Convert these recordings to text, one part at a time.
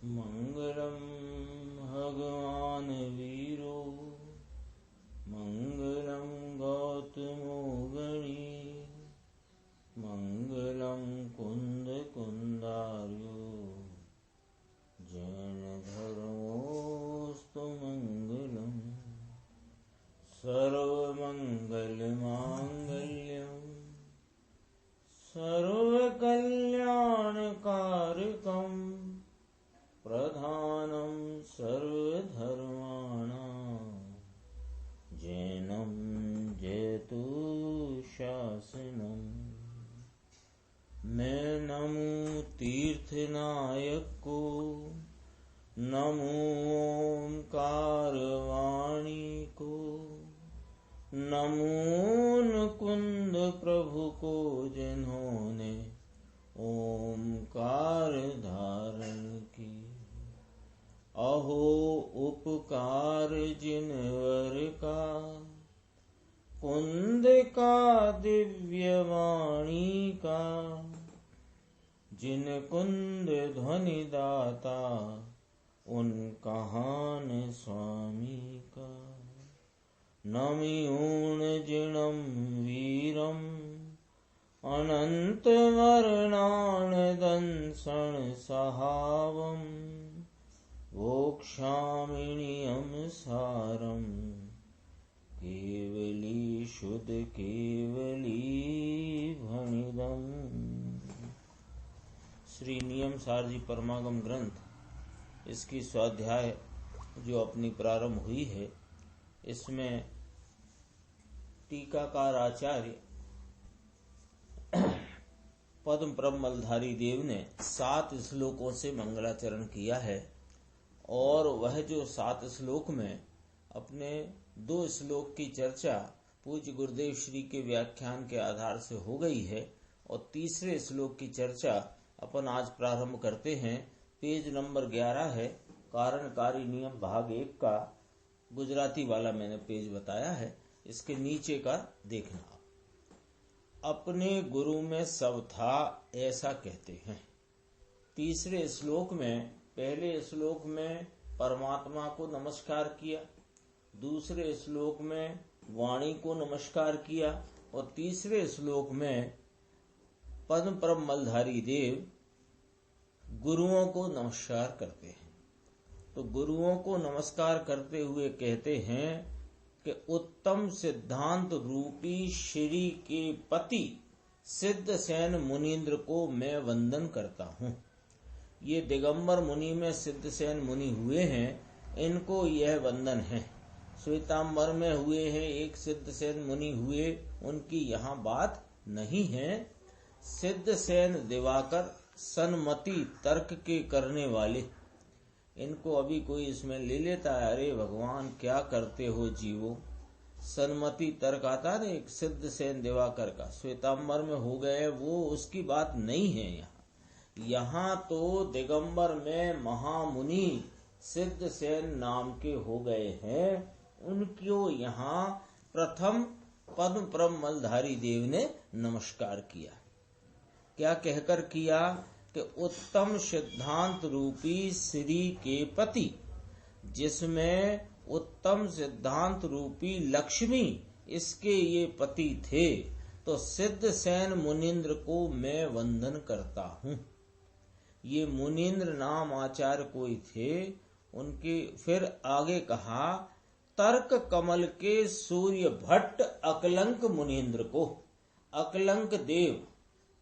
मंगलम भगवान वीरो मंगलम गौतमो गणी मंगलम कुंद कुंदार्यो जैन धर्मोस्तु मंगलम सर्वमंगल मांगल्यम सर्वकल्याणकारकम प्रधानम सर्वधर्माणां जैनम जयतु शासनम। मैं नमो तीर्थनायक को, नमो ओंकारवाणी को, नमो मुकुंद प्रभु को जिन्होंने ओंकार धारण की। अहो उपकार जिनवर का, कुंद का दिव्य वाणी का, जिन कुंद ध्वनि दाता उन कहान स्वामी का। नमिऊण जिणम वीरम अनंत वर्णान दंसण सहावम वोक्षामिणियम सारम केवली शुद्ध केवली भणिदम। श्री नियम सार जी परमागम ग्रंथ, इसकी स्वाध्याय जो अपनी प्रारंभ हुई है, इसमें टीकाकार आचार्य पद्म प्रमलधारी देव ने 7 श्लोकों से मंगलाचरण किया है। और वह जो 7 श्लोक में अपने 2 श्लोक की चर्चा पूज्य गुरुदेव श्री के व्याख्यान के आधार से हो गई है, और तीसरे श्लोक की चर्चा अपन आज प्रारंभ करते हैं। पेज नंबर 11 है, कारणकारी नियम भाग 1 का गुजराती वाला मैंने पेज बताया है, इसके नीचे का देखना। अपने गुरु में सब था ऐसा कहते हैं। तीसरे श्लोक में, पहले श्लोक में परमात्मा को नमस्कार किया, दूसरे श्लोक में वाणी को नमस्कार किया, और तीसरे श्लोक में पद्म प्रमलधारी देव गुरुओं को नमस्कार करते हैं। तो गुरुओं को नमस्कार करते हुए कहते हैं कि उत्तम सिद्धांत रूपी श्री के पति सिद्ध सेन मुनीन्द्र को मैं वंदन करता हूँ। ये दिगंबर मुनि में सिद्ध सेन मुनि हुए हैं, इनको यह वंदन है। श्वेतांबर में हुए हैं, एक सिद्ध सेन मुनि हुए, उनकी यहाँ बात नहीं है। सिद्ध सेन दिवाकर सन्मति तर्क के करने वाले, इनको अभी कोई इसमें ले लेता है, अरे भगवान क्या करते हो जीवो। सन्मति तर्क आता है, एक सिद्ध सेन दिवाकर का, श्वेतांबर में हो गए, वो उसकी बात नहीं है यहाँ। यहाँ तो दिगंबर में महामुनि सिद्ध सेन नाम के हो गए हैं, उनको यहाँ प्रथम पद्म प्रमलधारी देव ने नमस्कार किया। क्या कहकर किया कि उत्तम सिद्धांत रूपी श्री के पति, जिसमें उत्तम सिद्धांत रूपी लक्ष्मी इसके ये पति थे, तो सिद्ध सेन मुनीन्द्र को मैं वंदन करता हूँ। ये मुनीन्द्र नाम आचार्य कोई थे, उनके फिर आगे कहा तर्क कमल के सूर्य भट्ट अकलंक मुनीन्द्र को। अकलंक देव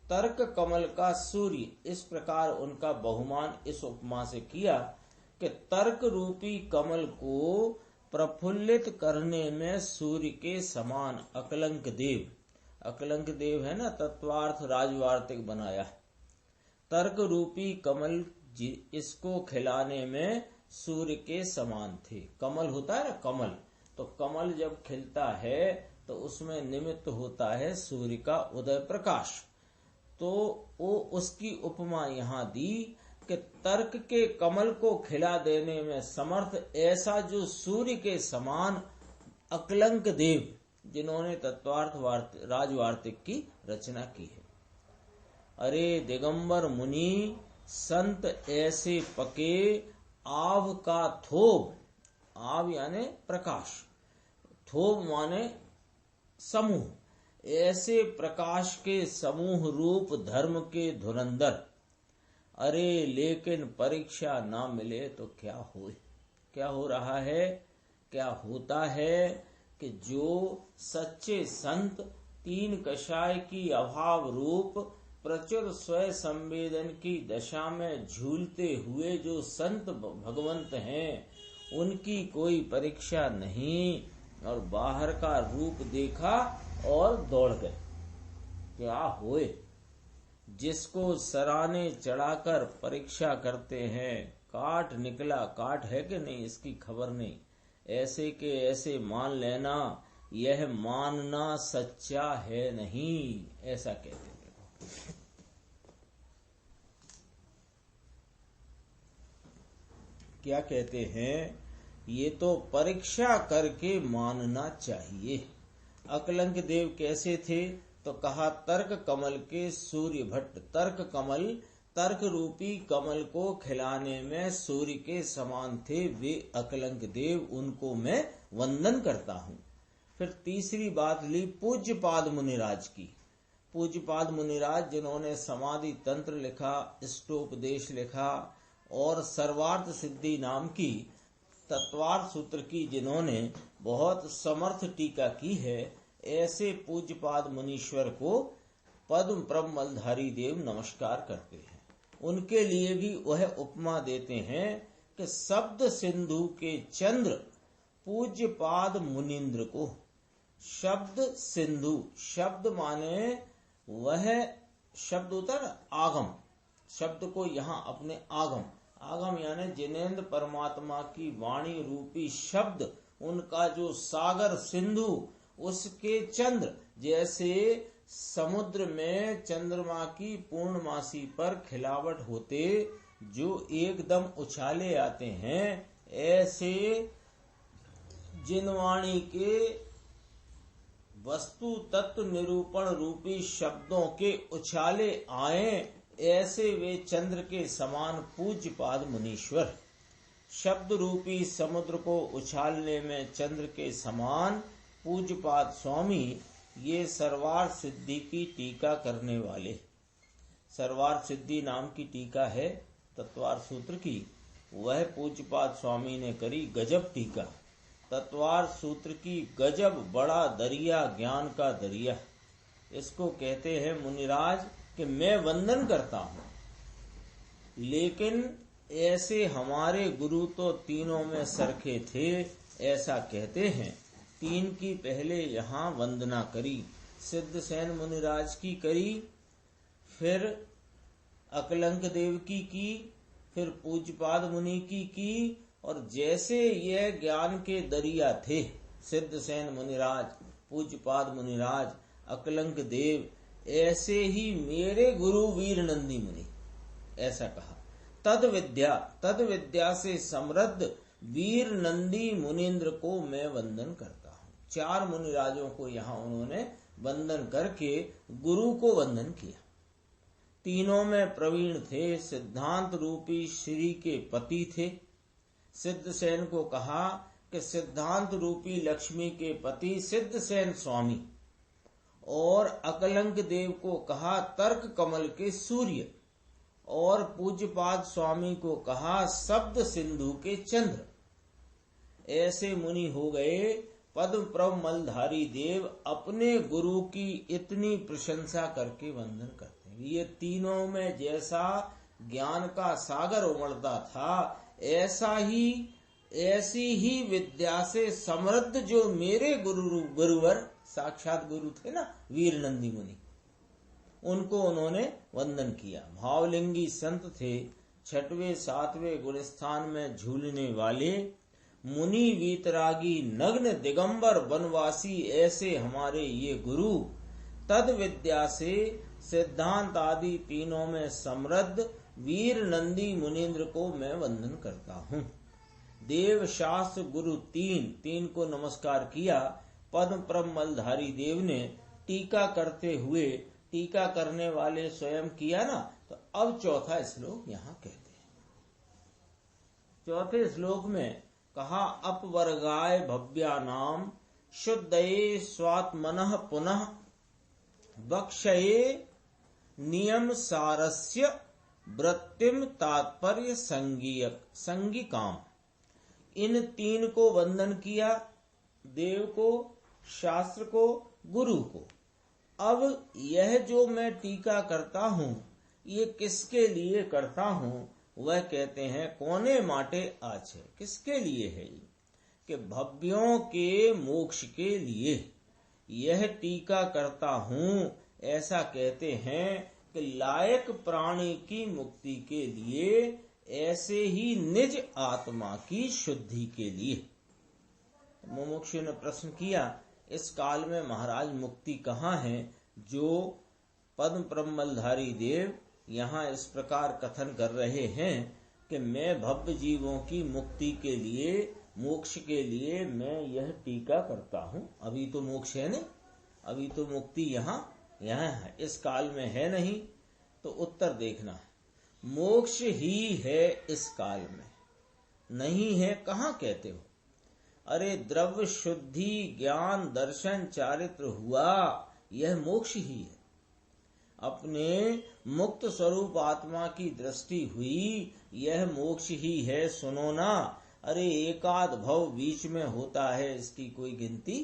तर्क कमल का सूर्य, इस प्रकार उनका बहुमान इस उपमा से किया कि तर्क रूपी कमल को प्रफुल्लित करने में सूर्य के समान अकलंक देव। अकलंक देव है ना, तत्वार्थ राजवार्तिक बनाया। तर्क रूपी कमल इसको खिलाने में सूर्य के समान थे। कमल होता है ना, कमल, तो कमल जब खिलता है तो उसमें निमित्त होता है सूर्य का उदय प्रकाश। तो वो उसकी उपमा यहाँ दी कि तर्क के कमल को खिला देने में समर्थ ऐसा जो सूर्य के समान अकलंक देव, जिन्होंने तत्वार्थ राजवार्तिक की रचना की है। अरे दिगंबर मुनि संत ऐसे पके आव का थोब, आव यानी प्रकाश, थोब माने समूह, ऐसे प्रकाश के समूह रूप धर्म के धुरंधर। अरे लेकिन परीक्षा ना मिले तो क्या हो, क्या हो रहा है, क्या होता है कि जो सच्चे संत तीन कषाय की अभाव रूप प्रचुर स्वयं संवेदन की दशा में झूलते हुए जो संत भगवंत हैं, उनकी कोई परीक्षा नहीं, और बाहर का रूप देखा और दौड़ गए। क्या होए, जिसको सराने चढ़ाकर परीक्षा करते हैं, काट निकला, काट है कि नहीं इसकी खबर नहीं, ऐसे के ऐसे मान लेना, यह मानना सच्चा है नहीं, ऐसा कहते हैं। क्या कहते हैं, ये तो परीक्षा करके मानना चाहिए। अकलंक देव कैसे थे, तो कहा तर्क कमल के सूर्य भट्ट, तर्क कमल, तर्क रूपी कमल को खिलाने में सूर्य के समान थे वे अकलंक देव, उनको मैं वंदन करता हूँ। फिर तीसरी बात ली पूज्यपाद मुनिराज की। पूज्यपाद मुनिराज जिन्होंने समाधि तंत्र लिखा, इष्टोपदेश लिखा, और सर्वार्थ सिद्धि नाम की तत्वार्थ सूत्र की जिन्होंने बहुत समर्थ टीका की है, ऐसे पूज्यपाद मुनीश्वर को पद्म प्रमलधारी देव नमस्कार करते हैं। उनके लिए भी वह उपमा देते हैं कि शब्द सिंधु के चंद्र पूज्यपाद मुनीन्द्र को, शब्द सिंधु, शब्द माने वह शब्द होता है आगम, शब्द को यहाँ अपने आगम, आगम यानी जिनेन्द्र परमात्मा की वाणी रूपी शब्द, उनका जो सागर सिंधु, उसके चंद्र, जैसे समुद्र में चंद्रमा की पूर्णमासी पर खिलावट होते जो एकदम उछाले आते हैं, ऐसे जिनवाणी के वस्तु तत्व निरूपण रूपी शब्दों के उछाले आए, ऐसे वे चंद्र के समान पूज्यपाद मुनीश्वर। शब्द रूपी समुद्र को उछालने में चंद्र के समान पूज्यपाद स्वामी, ये सर्वार्थ सिद्धि की टीका करने वाले। सर्वार्थ सिद्धि नाम की टीका है तत्वार्थ सूत्र की, वह पूज्यपाद स्वामी ने करी गजब टीका। तत्वार्थ सूत्र की गजब बड़ा दरिया, ज्ञान का दरिया। इसको कहते हैं मुनिराज कि मैं वंदन करता हूँ, लेकिन ऐसे हमारे गुरु तो तीनों में सरखे थे, ऐसा कहते हैं। तीन की पहले यहाँ वंदना करी, सिद्धसेन मुनिराज की करी, फिर अकलंक देव की, फिर पूज्यपाद मुनि की, और जैसे ये ज्ञान के दरिया थे सिद्धसेन मुनिराज, पूज्यपाद मुनिराज, अकलंक देव, ऐसे ही मेरे गुरु वीर नंदी मुनि, ऐसा कहा। तद विद्या से समृद्ध वीर नंदी मुनीन्द्र को मैं वंदन करता हूँ। चार मुनिराजों को यहाँ उन्होंने वंदन करके गुरु को वंदन किया। तीनों में प्रवीण थे, सिद्धांत रूपी श्री के पति थे। सिद्धसेन को कहा कि सिद्धांत रूपी लक्ष्मी के पति सिद्धसेन स्वामी, और अकलंक देव को कहा तर्क कमल के सूर्य, और पूज्यपाद स्वामी को कहा शब्द सिंधु के चंद्र। ऐसे मुनि हो गए। पद्म प्रमलधारी देव अपने गुरु की इतनी प्रशंसा करके वंदन करते हैं। ये तीनों में जैसा ज्ञान का सागर उमड़ता था, ऐसी ही विद्या से समृद्ध जो मेरे गुरुवर साक्षात गुरु थे ना, वीर नंदी मुनि, उनको उन्होंने वंदन किया। भावलिंगी संत थे, छठवें सातवें गुणस्थान में झूलने वाले मुनि वीतरागी नग्न दिगंबर वनवासी, ऐसे हमारे ये गुरु तद विद्या से सिद्धांत आदि तीनों में समृद्ध वीर नंदी मुनीन्द्र को मैं वंदन करता हूँ। देव शास्त्र गुरु तीन को नमस्कार किया। पद्म प्रमलधारी देव ने टीका करते हुए टीका करने वाले स्वयं किया ना। तो अब चौथा श्लोक यहाँ कहते हैं। चौथे श्लोक में कहा अपवर्गाय भव्यानाम शुद्धये स्वात्मनः पुनः वक्षये नियम सारस्य वृत्तिम तात्पर्य संगिकाम। इन तीन को वंदन किया, देव को, शास्त्र को, गुरु को। अब यह जो मैं टीका करता हूँ ये किसके लिए करता हूँ? वह कहते हैं कोने माटे आछे। किसके लिए है ये? कि भव्यों के मोक्ष के लिए यह टीका करता हूँ। ऐसा कहते हैं कि लायक प्राणी की मुक्ति के लिए, ऐसे ही निज आत्मा की शुद्धि के लिए। मुमुक्षु ने प्रश्न किया, इस काल में महाराज मुक्ति कहाँ है? जो पद्म प्रमलधारी देव यहाँ इस प्रकार कथन कर रहे हैं कि मैं भव्य जीवों की मुक्ति के लिए, मोक्ष के लिए मैं यह टीका करता हूँ। अभी तो मोक्ष है नहीं, अभी तो मुक्ति यहाँ है, इस काल में है नहीं। तो उत्तर देखना है, मोक्ष ही है इस काल में, नहीं है कहाँ कहते हो? अरे द्रव्य शुद्धि, ज्ञान, दर्शन, चारित्र हुआ, यह मोक्ष ही है। अपने मुक्त स्वरूप आत्मा की दृष्टि हुई, यह मोक्ष ही है। सुनो ना, अरे एकाध भव बीच में होता है, इसकी कोई गिनती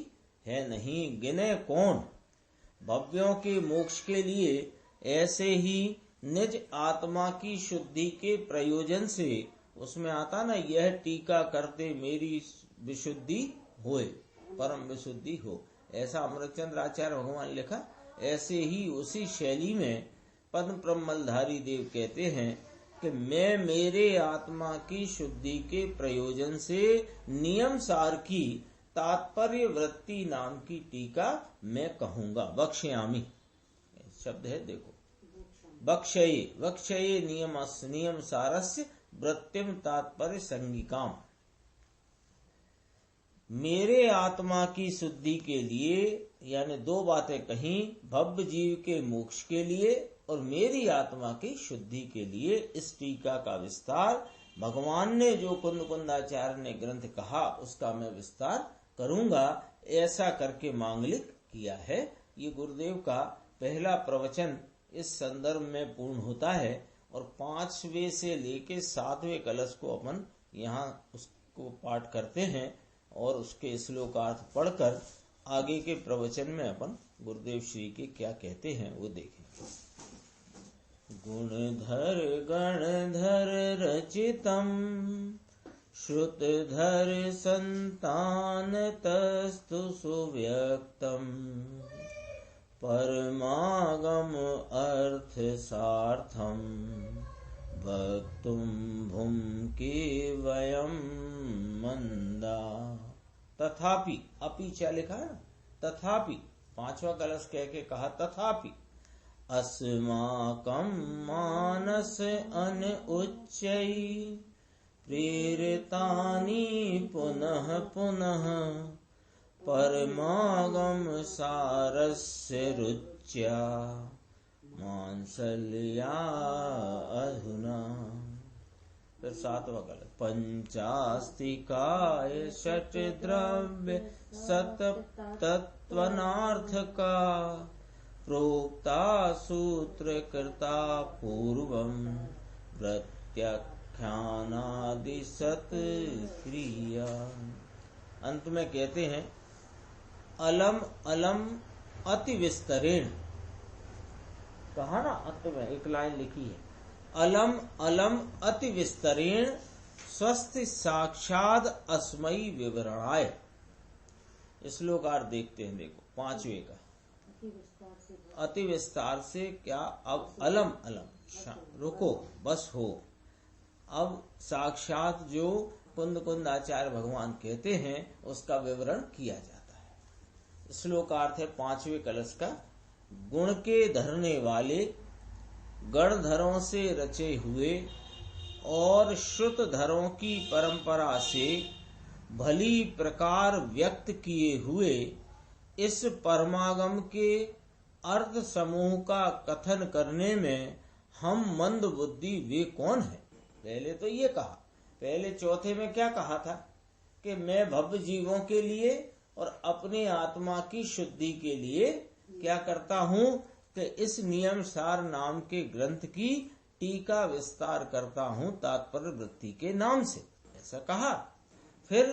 है नहीं, गिने कौन? भव्यों के मोक्ष के लिए ऐसे ही निज आत्मा की शुद्धि के प्रयोजन से, उसमें आता ना, यह टीका करते मेरी विशुद्धि होए, परम विशुद्धि हो। ऐसा अमृतचंद्र आचार्य भगवान लिखा। ऐसे ही उसी शैली में पद्म प्रमलधारी देव कहते हैं कि मैं मेरे आत्मा की शुद्धि के प्रयोजन से नियम सार की तात्पर्य वृत्ति नाम की टीका मैं कहूंगा। वक्ष्यामि शब्द है, देखो, वक्षये, वक्षये नियम सारस्य वृत्तिम तात्पर्य संगिकाम। मेरे आत्मा की शुद्धि के लिए, यानी दो बातें कही, भव्य जीव के मोक्ष के लिए और मेरी आत्मा की शुद्धि के लिए। इस टीका का विस्तार भगवान ने जो कुंदाचार्य ने ग्रंथ कहा उसका मैं विस्तार करूंगा, ऐसा करके मांगलिक किया है। ये गुरुदेव का पहला प्रवचन इस संदर्भ में पूर्ण होता है और 5वें से लेके 7वें कलश को अपन यहाँ उसको पाठ करते हैं और उसके श्लोकार्थ पढ़कर आगे के प्रवचन में अपन गुरुदेव श्री के क्या कहते हैं वो देखें। गुणधर गणधर रचितम श्रुतधर संतान तस्तु सुव्यक्तम परमागम अर्थ सार्थम वक्तुम भूम के वयम मंदा। तथापि, अपि क्या लिखा है? तथापि, 5वां कलश कह के कहा तथापि अस्माकं मानस अनुच्चै प्रेरितानि पुनः पुनः परमागम सारस्य रुच्या मांसल्या अधुना। फिर 7वां कलश पंचास्तिकाय षट द्रव्य सत तत्वनार्थ का प्रोक्ता सूत्र कृता पूर्वम प्रत्याख्यानादि सत क्रिया। अंत में कहते हैं अलम अलम अति विस्तरेण। कहा ना, अंत में एक लाइन लिखी है, अलम अलम अति विस्तरेण स्वस्थ साक्षाद अस्मयी विवरणाय। श्लोकार देखते हैं, देखो 5वें का अति विस्तार से क्या। अब अलम अलम रुको, बस हो। अब साक्षात जो कुंद आचार्य भगवान कहते हैं उसका विवरण किया जाता है। श्लोकार्थ है 5वें कलश का। गुण के धरने वाले, गणधरों से रचे हुए और श्रुतधरों की परंपरा से भली प्रकार व्यक्त किए हुए इस परमागम के अर्थ समूह का कथन करने में हम मंद बुद्धि वे कौन है। पहले तो ये कहा, पहले चौथे में क्या कहा था कि मैं भव्य जीवों के लिए और अपने आत्मा की शुद्धि के लिए क्या करता हूँ कि इस नियम सार नाम के ग्रंथ की टीका विस्तार करता हूँ तात्पर्य वृत्ति के नाम से, ऐसा कहा। फिर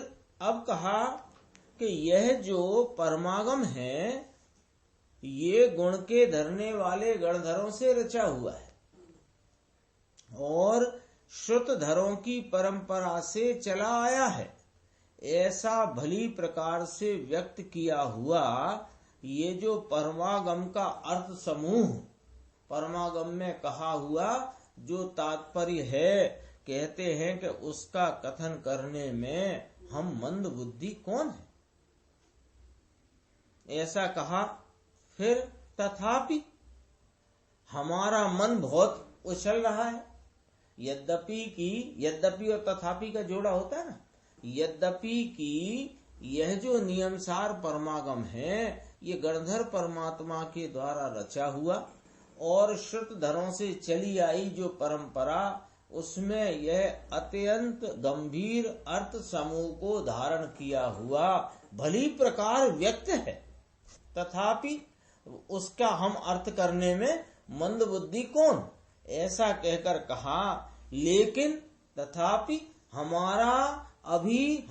अब कहा कि यह जो परमागम है ये गुण के धरने वाले गणधरों से रचा हुआ है और श्रुतधरों की परंपरा से चला आया है। ऐसा भली प्रकार से व्यक्त किया हुआ ये जो परमागम का अर्थ समूह, परमागम में कहा हुआ जो तात्पर्य है, कहते हैं कि उसका कथन करने में हम मंद बुद्धि कौन है, ऐसा कहा। फिर तथापि हमारा मन बहुत उछल रहा है। यद्यपि और तथापि का जोड़ा होता है ना। यद्यपि कि यह जो नियमसार परमागम है ये गणधर परमात्मा के द्वारा रचा हुआ और श्रुतधरों से चली आई जो परंपरा, उसमें यह अत्यंत गंभीर अर्थ समूह को धारण किया हुआ भली प्रकार व्यक्त है। तथापि उसका हम अर्थ करने में मंद बुद्धि कौन, ऐसा कहकर कहा। लेकिन तथापि अभी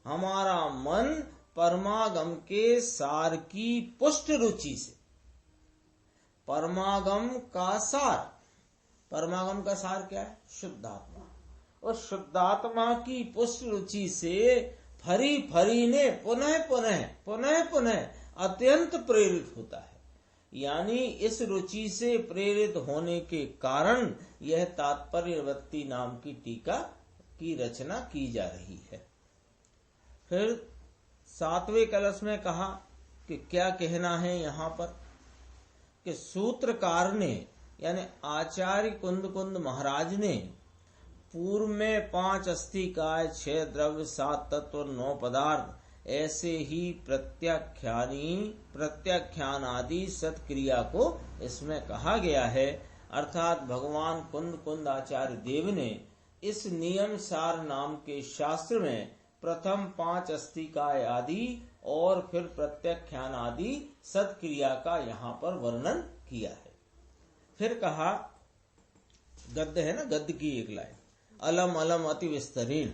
हमारा मन परमागम के सार की पुष्ट रुचि से, परमागम का सार क्या है, शुद्धात्मा, और शुद्धात्मा की पुष्ट रुचि से फरी ने पुनः अत्यंत प्रेरित होता है। यानी इस रुचि से प्रेरित होने के कारण यह तात्पर्यवृत्ति नाम की टीका की रचना की जा रही है। फिर 7वें कलश में कहा कि क्या कहना है यहाँ पर कि सूत्रकार ने यानी आचार्य कुंद महाराज ने पूर्व में 5 अस्थिकाय 6 द्रव्य 7 तत्व 9 पदार्थ ऐसे ही प्रत्याख्यान आदि सत्क्रिया को इसमें कहा गया है। अर्थात भगवान कुंद आचार्य देव ने इस नियम सार नाम के शास्त्र में प्रथम 5 अस्थिकाय आदि और फिर प्रत्याख्यान आदि सत्क्रिया का यहाँ पर वर्णन किया है। फिर कहा, गद्य है ना, गद्य की एक लाइन, अलम अति विस्तरीण,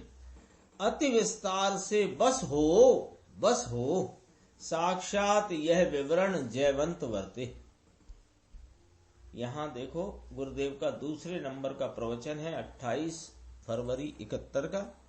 अति विस्तार से बस हो साक्षात यह विवरण जयवंत वर्ते। यहाँ देखो गुरुदेव का दूसरे नंबर का प्रवचन है 28 फरवरी 71 का।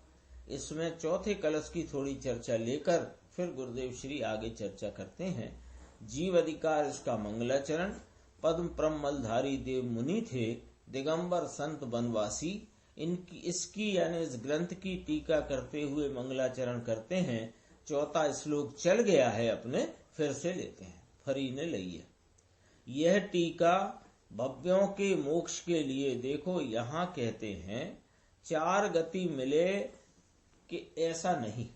इसमें चौथे कलश की थोड़ी चर्चा लेकर फिर गुरुदेव श्री आगे चर्चा करते हैं। जीव अधिकार इसका मंगलाचरण, पद्म प्रमलधारी देव मुनि थे, दिगंबर संत बनवासी, इसकी यानी इस ग्रंथ की टीका करते हुए मंगलाचरण करते हैं। चौथा श्लोक चल गया है अपने, फिर से लेते हैं, फरी ने लई है। यह टीका भव्यों के मोक्ष के लिए, देखो यहाँ कहते हैं 4 गति मिले कि ऐसा नहीं,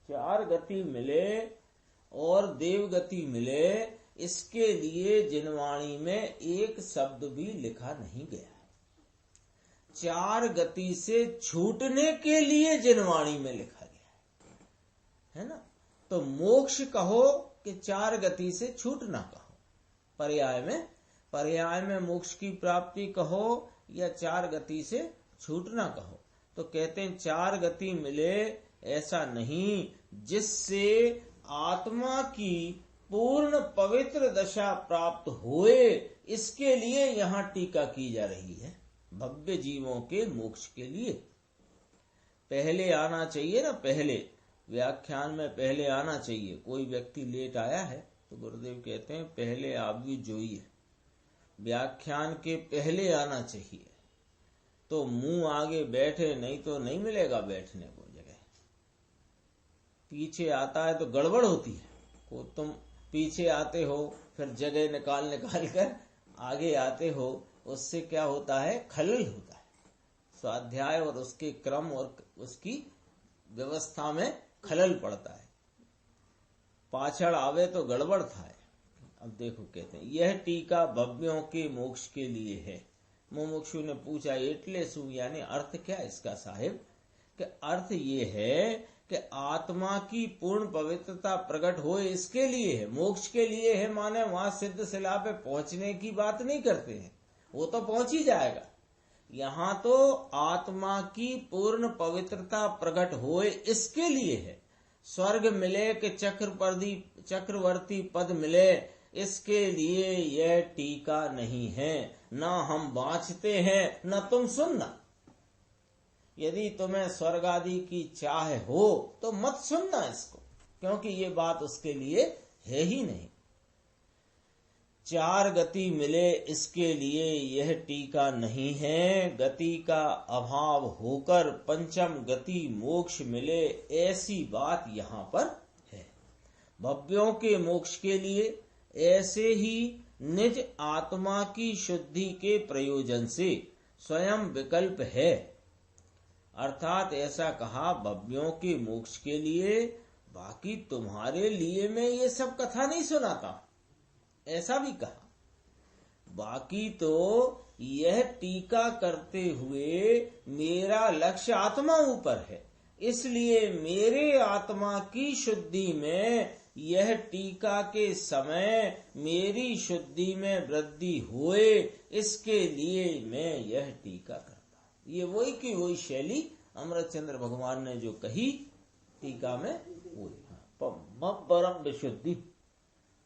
4 गति मिले और देव गति मिले, इसके लिए जिनवाणी में एक शब्द भी लिखा नहीं गया। 4 गति से छूटने के लिए जिनवाणी में लिखा गया है ना। तो मोक्ष कहो कि 4 गति से छूटना कहो, पर्याय में मोक्ष की प्राप्ति कहो या 4 गति से छूटना कहो। तो कहते हैं 4 गति मिले ऐसा नहीं, जिससे आत्मा की पूर्ण पवित्र दशा प्राप्त होए, इसके लिए यहाँ टीका की जा रही है। भव्य जीवों के मोक्ष के लिए पहले आना चाहिए ना, पहले व्याख्यान में पहले आना चाहिए। कोई व्यक्ति लेट आया है तो गुरुदेव कहते हैं पहले आप भी जोइए, व्याख्यान के पहले आना चाहिए। तो मुंह आगे बैठे, नहीं तो नहीं मिलेगा बैठने को जगह। पीछे आता है तो गड़बड़ होती है। को तुम पीछे आते हो फिर जगह निकाल कर आगे आते हो, उससे क्या होता है, खलल होता है। स्वाध्याय और उसके क्रम और उसकी व्यवस्था में खलल पड़ता है। पाछड़ आवे तो गड़बड़ था। अब देखो कहते हैं, यह टीका भव्यों के मोक्ष के लिए है। मुमुक्षु ने पूछा, एटले सु यानी अर्थ क्या इसका साहिब? कि अर्थ ये है कि आत्मा की पूर्ण पवित्रता प्रकट हो इसके लिए है, मोक्ष के लिए है। माने वहां सिद्ध शिला पे पहुंचने की बात नहीं करते हैं, वो तो पहुंच ही जाएगा। यहाँ तो आत्मा की पूर्ण पवित्रता प्रकट होए इसके लिए है। स्वर्ग मिले कि चक्रवर्ती पद मिले, इसके लिए यह टीका नहीं है। न हम बाँचते हैं न तुम सुनना। यदि तुम्हें स्वर्ग आदि की चाह हो तो मत सुनना इसको, क्योंकि ये बात उसके लिए है ही नहीं। चार गति मिले इसके लिए यह टीका नहीं है। गति का अभाव होकर पंचम गति मोक्ष मिले, ऐसी बात यहाँ पर है। भव्यों के मोक्ष के लिए ऐसे ही निज आत्मा की शुद्धि के प्रयोजन से स्वयं विकल्प है। अर्थात ऐसा कहा भव्यों के मोक्ष के लिए, बाकी तुम्हारे लिए मैं ये सब कथा नहीं सुनाता, ऐसा भी कहा। बाकी तो यह टीका करते हुए मेरा लक्ष्य आत्मा ऊपर है, इसलिए मेरे आत्मा की शुद्धि में यह टीका के समय मेरी शुद्धि में वृद्धि होए, इसके लिए मैं यह टीका करता हूं। ये वही की वही शैली अमृतचंद्र भगवान ने जो कही टीका में, वही परम विशुद्धि,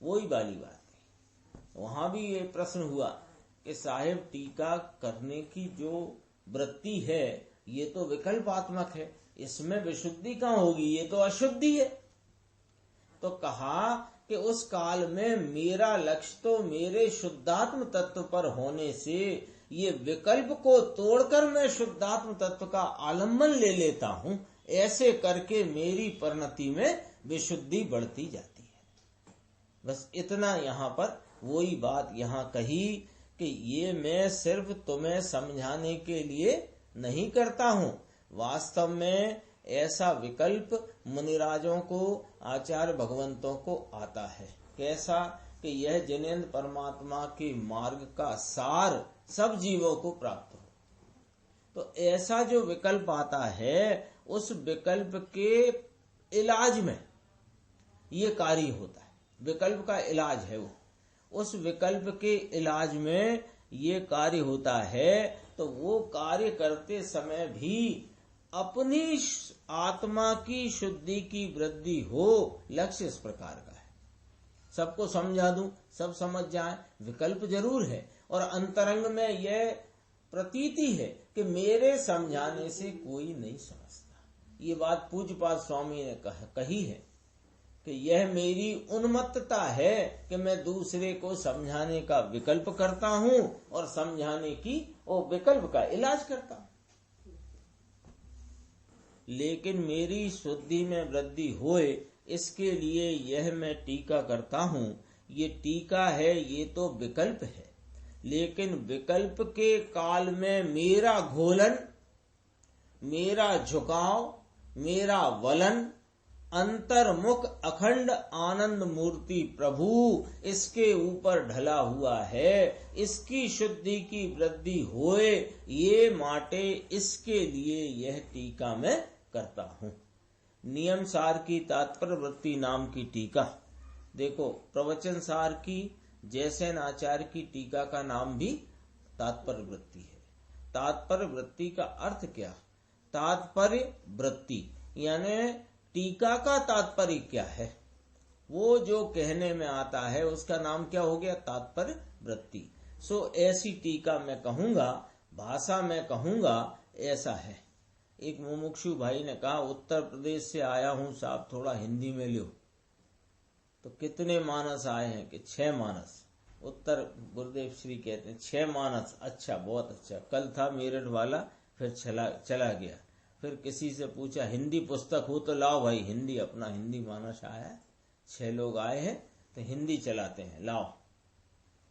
वही वाली बात है। वहां भी ये प्रश्न हुआ कि साहेब टीका करने की जो वृत्ति है ये तो विकल्पात्मक है, इसमें विशुद्धि कहाँ होगी, ये तो अशुद्धि है। तो कहा कि उस काल में मेरा लक्ष्य तो मेरे शुद्धात्म तत्व पर होने से ये विकल्प को तोड़कर मैं शुद्धात्म तत्व का आलम्बन ले लेता हूं। ऐसे करके मेरी परिणति में विशुद्धि बढ़ती जाती है। बस इतना यहाँ पर वही बात यहाँ कही कि ये मैं सिर्फ तुम्हें समझाने के लिए नहीं करता हूँ। वास्तव में ऐसा विकल्प मुनिराजों को, आचार्य भगवंतों को आता है। कैसा कि यह जिनेन्द्र परमात्मा के मार्ग का सार सब जीवों को प्राप्त हो। तो ऐसा जो विकल्प आता है, उस विकल्प के इलाज में ये कार्य होता है। विकल्प का इलाज है वो, उस विकल्प के इलाज में ये कार्य होता है। तो वो कार्य करते समय भी अपनी आत्मा की शुद्धि की वृद्धि हो, लक्ष्य इस प्रकार का है। सबको समझा दूं, सब समझ जाए, विकल्प जरूर है। और अंतरंग में यह प्रतीति है कि मेरे समझाने से कोई नहीं समझता। ये बात पूज्यपाद स्वामी ने कही है कि यह मेरी उन्मत्तता है कि मैं दूसरे को समझाने का विकल्प करता हूं और समझाने की और विकल्प का इलाज करता हूं। लेकिन मेरी शुद्धि में वृद्धि होए, इसके लिए यह मैं टीका करता हूं। ये टीका है, ये तो विकल्प है। लेकिन विकल्प के काल में मेरा घोलन, मेरा झुकाव, मेरा वलन, अंतर्मुख अखंड आनंद मूर्ति प्रभु इसके ऊपर ढला हुआ है। इसकी शुद्धि की वृद्धि होए, ये माटे इसके लिए यह टीका मैं करता हूं। नियम सार की तात्पर्य वृत्ति नाम की टीका। देखो, प्रवचन सार की जैसेन आचार्य की टीका का नाम भी तात्पर्य वृत्ति है। तात्पर्य वृत्ति का अर्थ क्या? तात्पर्य वृत्ति यानी टीका का तात्पर्य क्या है, वो जो कहने में आता है उसका नाम क्या हो गया? तात्पर्य वृत्ति। सो ऐसी टीका मैं कहूंगा, भाषा में कहूंगा, ऐसा है। एक मुमुक्षु भाई ने कहा, उत्तर प्रदेश से आया हूं साहब, थोड़ा हिंदी में लो। तो कितने मानस आए हैं कि 6 मानस। उत्तर गुरुदेव श्री कहते हैं 6 मानस, अच्छा, बहुत अच्छा। कल था मेरठ वाला, फिर चला गया। फिर किसी से पूछा हिंदी पुस्तक हो तो लाओ भाई, हिंदी, अपना हिंदी मानस आया है। 6 लोग आए हैं तो हिंदी चलाते हैं, लाओ।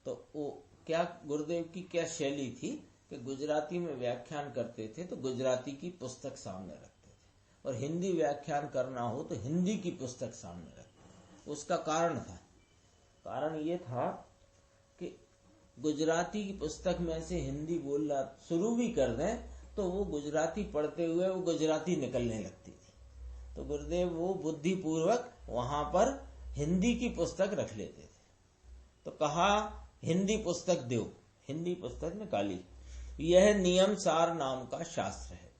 तो वो क्या गुरुदेव की क्या शैली थी कि गुजराती में व्याख्यान करते थे तो गुजराती की पुस्तक सामने रखते थे, और हिंदी व्याख्यान करना हो तो हिंदी की पुस्तक सामने रखते थे। उसका कारण था, कारण ये था कि गुजराती की पुस्तक में से हिंदी बोलना शुरू भी कर दें तो वो गुजराती पढ़ते हुए वो गुजराती निकलने लगती थी। तो गुरुदेव वो बुद्धिपूर्वक वहां पर हिंदी की पुस्तक रख लेते थे। तो कहा हिंदी पुस्तक दो, हिंदी पुस्तक निकाली। यह नियम सार नाम का शास्त्र है।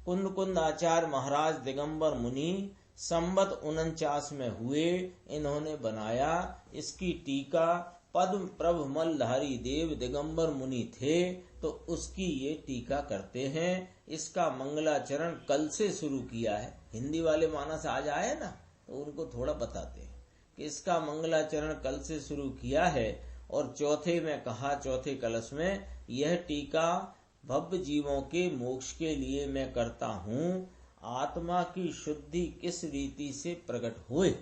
कुंद कुंद आचार्य महाराज दिगंबर मुनि संवत 49 में हुए, इन्होंने बनाया। इसकी टीका पद्म प्रभ मलधारी देव दिगंबर मुनि थे तो उसकी ये टीका करते हैं। इसका मंगलाचरण कल से शुरू किया है। हिंदी वाले मानस आज आए ना तो उनको थोड़ा बताते हैं कि इसका मंगलाचरण कल से शुरू किया है। और चौथे में कहा, चौथे कलश में, यह टीका भव्य जीवों के मोक्ष के लिए मैं करता हूँ। आत्मा की शुद्धि किस रीति से प्रकट होए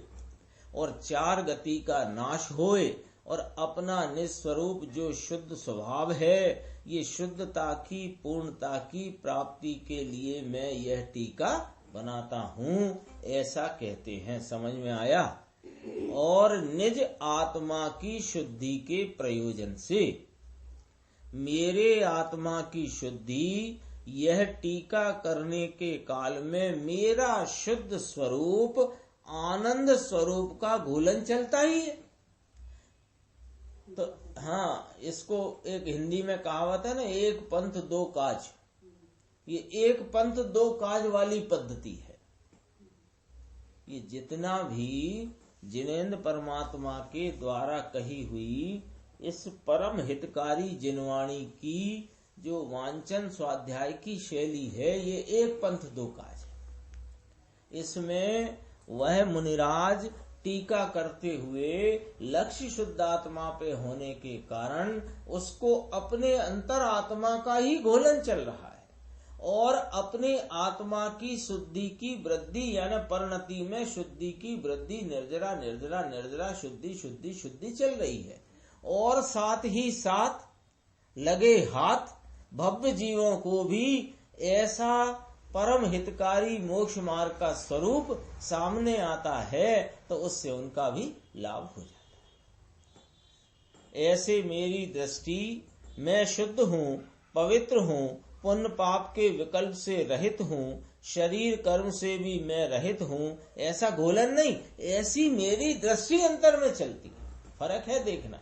और 4 गति का नाश होए और अपना निस्वरूप जो शुद्ध स्वभाव है, ये शुद्धता की पूर्णता की प्राप्ति के लिए मैं यह टीका बनाता हूँ, ऐसा कहते हैं। समझ में आया? और निज आत्मा की शुद्धि के प्रयोजन से मेरे आत्मा की शुद्धि, यह टीका करने के काल में मेरा शुद्ध स्वरूप आनंद स्वरूप का घोलन चलता ही है। तो हाँ, इसको एक हिंदी में कहावत है ना, एक पंथ दो काज। ये एक पंथ दो काज वाली पद्धति है। ये जितना भी जिनेंद्र परमात्मा के द्वारा कही हुई इस परम हितकारी जिनवाणी की जो वांचन स्वाध्याय की शैली है, ये एक पंथ दो काज है। इसमें वह मुनिराज टीका करते हुए लक्ष्य शुद्धात्मा पे होने के कारण उसको अपने अंतर आत्मा का ही घोलन चल रहा है और अपने आत्मा की शुद्धि की वृद्धि यानी परिणति में शुद्धि की वृद्धि निर्जरा निर्जरा निर्जरा शुद्धि शुद्धि शुद्धि चल रही है। और साथ ही साथ लगे हाथ भव्य जीवों को भी ऐसा परम हितकारी मोक्ष मार्ग का स्वरूप सामने आता है तो उससे उनका भी लाभ हो जाता है। ऐसे मेरी दृष्टि, मैं शुद्ध हूँ, पवित्र हूँ, पुण्य पाप के विकल्प से रहित हूँ, शरीर कर्म से भी मैं रहित हूँ, ऐसा घोलन नहीं, ऐसी मेरी दृष्टि अंतर में चलती है। फर्क है देखना।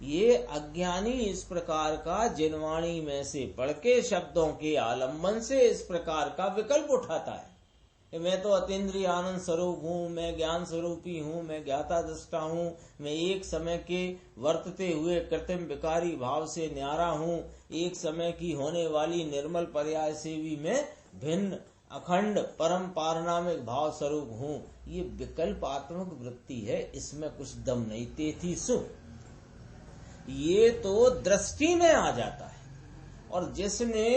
ये अज्ञानी इस प्रकार का जिनवाणी में से पढ़ के शब्दों के आलम्बन से इस प्रकार का विकल्प उठाता है कि मैं तो अतीन्द्रिय आनंद स्वरूप हूँ, मैं ज्ञान स्वरूपी हूँ, मैं ज्ञाता दृष्टा हूँ, मैं एक समय के वर्तते हुए कृत्रिम विकारी भाव से न्यारा हूँ, एक समय की होने वाली निर्मल पर्याय से भी मैं भिन्न अखंड परम पारनामिक भाव स्वरूप हूँ। ये विकल्पात्मक वृत्ति है, इसमें कुछ दम नहीं। तेथी सु ये तो दृष्टि में आ जाता है। और जिसने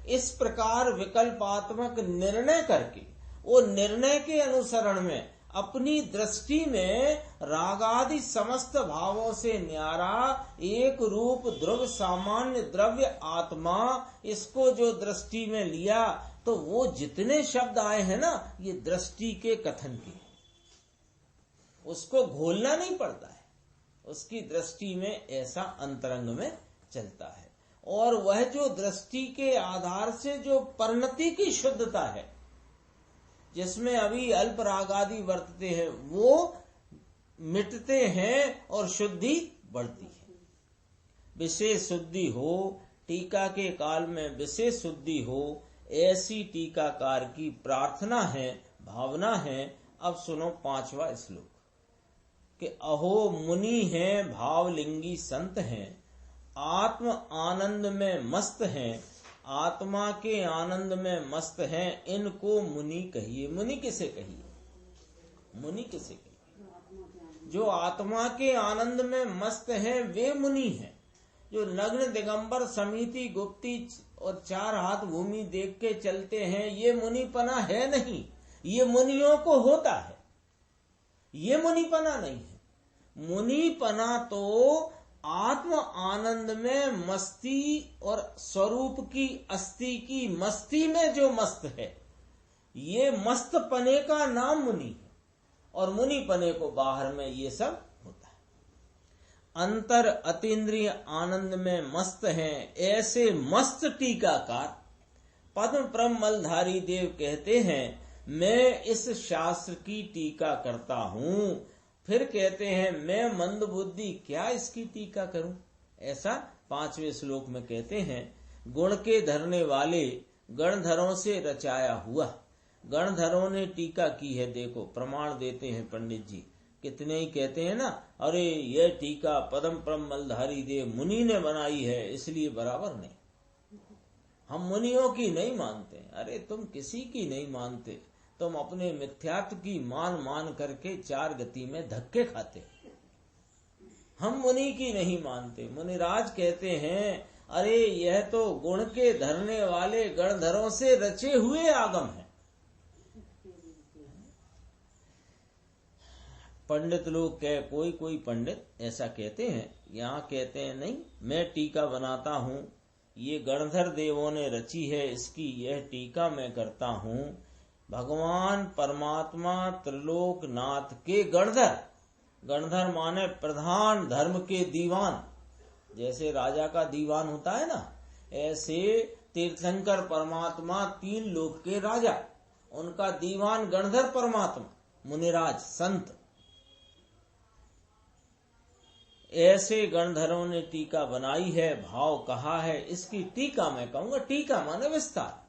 इस प्रकार विकल्पात्मक निर्णय करके वो निर्णय के अनुसरण में अपनी दृष्टि में रागादि समस्त भावों से न्यारा एक रूप ध्रुव सामान्य द्रव्य आत्मा, इसको जो दृष्टि में लिया तो वो जितने शब्द आए हैं ना, ये दृष्टि के कथन के, उसको घोलना नहीं पड़ता है। उसकी दृष्टि में ऐसा अंतरंग में चलता है। और वह जो दृष्टि के आधार से जो परिणति की शुद्धता है, जिसमें अभी अल्प राग आदि वर्तते हैं, वो मिटते हैं और शुद्धि बढ़ती है। विशेष शुद्धि हो, टीका के काल में विशेष शुद्धि हो, ऐसी टीकाकार की प्रार्थना है, भावना है। अब सुनो 5वां श्लोक कि अहो मुनि हैं, भावलिंगी संत हैं, आत्म आनंद में मस्त हैं, आत्मा के आनंद में मस्त हैं, इनको मुनि कहिए। मुनि किसे कहिए? मुनि किसे कहिए? जो आत्मा के आनंद में मस्त हैं वे मुनि हैं। जो नग्न दिगंबर समिति गुप्ती और 4 हाथ भूमि देख के चलते हैं, ये मुनिपना है नहीं। ये मुनियों को होता है, ये मुनिपना नहीं है। मुनिपना तो आत्म आनंद में मस्ती और स्वरूप की अस्थि की मस्ती में जो मस्त है, ये मस्त पने का नाम मुनि है। और मुनि पने को बाहर में ये सब होता है। अंतर अतीन्द्रिय आनंद में मस्त हैं, ऐसे मस्त टीकाकार पद्म परम मलधारी देव कहते हैं मैं इस शास्त्र की टीका करता हूँ। फिर कहते हैं मैं मंद बुद्धि क्या इसकी टीका करूं। ऐसा 5वें श्लोक में कहते हैं गुण के धरने वाले गणधरों से रचाया हुआ। गणधरों ने टीका की है, देखो प्रमाण देते हैं पंडित जी। कितने ही कहते हैं ना, अरे यह टीका पद्म परम मलधारी देव मुनि ने बनाई है इसलिए बराबर नहीं, हम मुनियों की नहीं मानते। अरे तुम किसी की नहीं मानते, तुम अपने मिथ्यात्व की मान करके 4 गति में धक्के खाते। हम मुनि की नहीं मानते। मुनिराज कहते हैं अरे यह तो गुण के धरने वाले गणधरों से रचे हुए आगम है। पंडित लोग कोई पंडित ऐसा कहते हैं, यहाँ कहते हैं नहीं, मैं टीका बनाता हूँ, ये गणधर देवों ने रची है, इसकी यह टीका मैं करता हूँ। भगवान परमात्मा त्रिलोकनाथ के गणधर, गणधर माने प्रधान धर्म के दीवान, जैसे राजा का दीवान होता है ना, ऐसे तीर्थंकर परमात्मा 3 लोक के राजा, उनका दीवान गणधर परमात्मा मुनिराज संत, ऐसे गणधरों ने टीका बनाई है, भाव कहा है। इसकी टीका मैं कहूंगा, टीका माने विस्तार।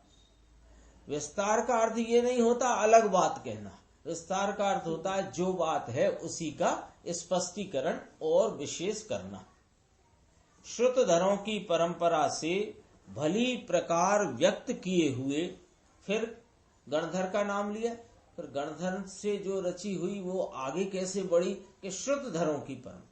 विस्तार का अर्थ ये नहीं होता अलग बात कहना, विस्तार का अर्थ होता है जो बात है उसी का स्पष्टीकरण और विशेष करना। श्रुतधरों की परंपरा से भली प्रकार व्यक्त किए हुए, फिर गणधर का नाम लिया, फिर गणधर से जो रची हुई वो आगे कैसे बढ़ी कि श्रुतधरों की परंपरा,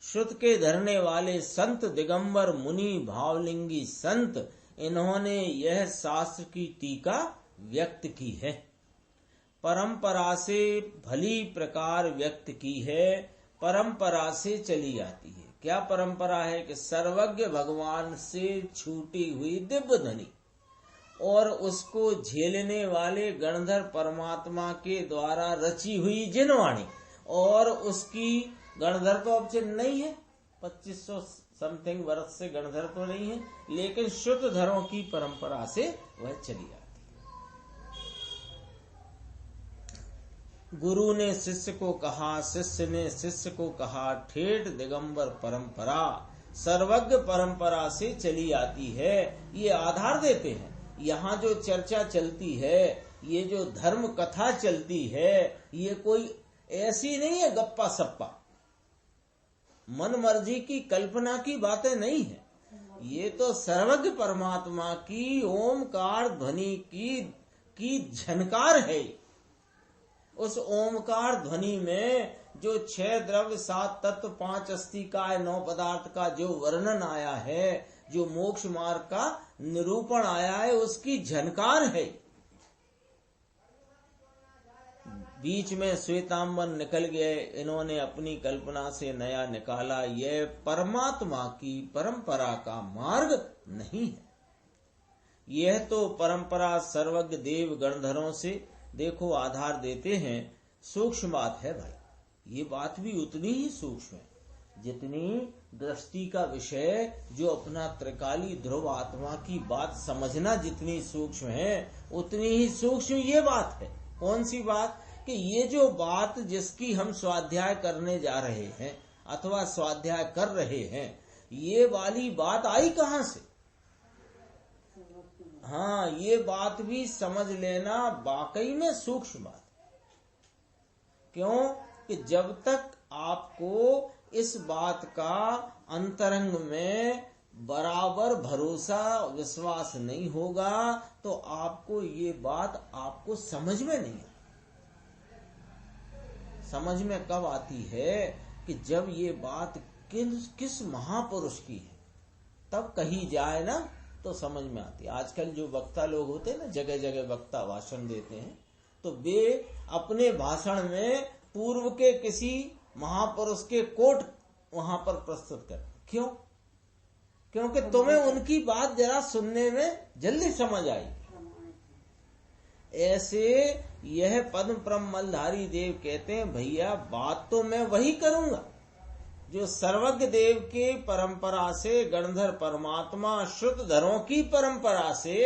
श्रुत के धरने वाले संत दिगंबर मुनि भावलिंगी संत, इन्होंने यह शास्त्र की टीका व्यक्त की है। परंपरा से भली प्रकार व्यक्त की है, परंपरा से चली आती है। क्या परंपरा है कि सर्वज्ञ भगवान से छूटी हुई दिव्य ध्वनि और उसको झेलने वाले गणधर परमात्मा के द्वारा रची हुई जिनवाणी, और उसकी गणधर तो अब चिन्ह नहीं है, 2500 समथिंग वर्ष से गणधर तो नहीं है, लेकिन श्रुतधरों की परंपरा से वह चली आती। गुरु ने शिष्य को कहा, शिष्य ने शिष्य को कहा, ठेठ दिगंबर परंपरा सर्वज्ञ परंपरा से चली आती है। ये आधार देते हैं। यहाँ जो चर्चा चलती है, ये जो धर्म कथा चलती है, ये कोई ऐसी नहीं है गप्पा सप्पा, मन मर्जी की कल्पना की बातें नहीं है। ये तो सर्वज्ञ परमात्मा की ओमकार ध्वनि की झनकार है। उस ओमकार ध्वनि में जो 6 द्रव्य 7 तत्व 5 अस्थिकाय 9 पदार्थ का जो वर्णन आया है, जो मोक्ष मार्ग का निरूपण आया है, उसकी झनकार है। बीच में श्वेतांबर निकल गए, इन्होंने अपनी कल्पना से नया निकाला। यह परमात्मा की परंपरा का मार्ग नहीं है। यह तो परंपरा सर्वज्ञ देव गणधरों से देखो आधार देते हैं। सूक्ष्म बात है भाई, ये बात भी उतनी ही सूक्ष्म है जितनी दृष्टि का विषय, जो अपना त्रिकाली ध्रुव आत्मा की बात समझना जितनी सूक्ष्म है, उतनी ही सूक्ष्म ये बात है। कौन सी बात? कि ये जो बात जिसकी हम स्वाध्याय करने जा रहे हैं अथवा स्वाध्याय कर रहे हैं, ये वाली बात आई कहाँ से? हाँ, ये बात भी समझ लेना वाकई में सूक्ष्म बात। क्यों? कि जब तक आपको इस बात का अंतरंग में बराबर भरोसा विश्वास नहीं होगा, तो आपको ये बात आपको समझ में नहीं। समझ में कब आती है? कि जब ये बात किस महापुरुष की है तब कही जाए ना, तो समझ में आती है। आजकल जो वक्ता लोग होते हैं ना, जगह जगह वक्ता भाषण देते हैं, तो वे अपने भाषण में पूर्व के किसी महापुरुष के कोट वहां पर प्रस्तुत कर। क्यों? क्योंकि तुम्हें उनकी बात जरा सुनने में जल्दी समझ आई। ऐसे यह पद्म परम मलधारी देव कहते हैं, भैया बात तो मैं वही करूंगा जो सर्वज्ञ देव के परंपरा से गणधर परमात्मा श्रुतधरों की परंपरा से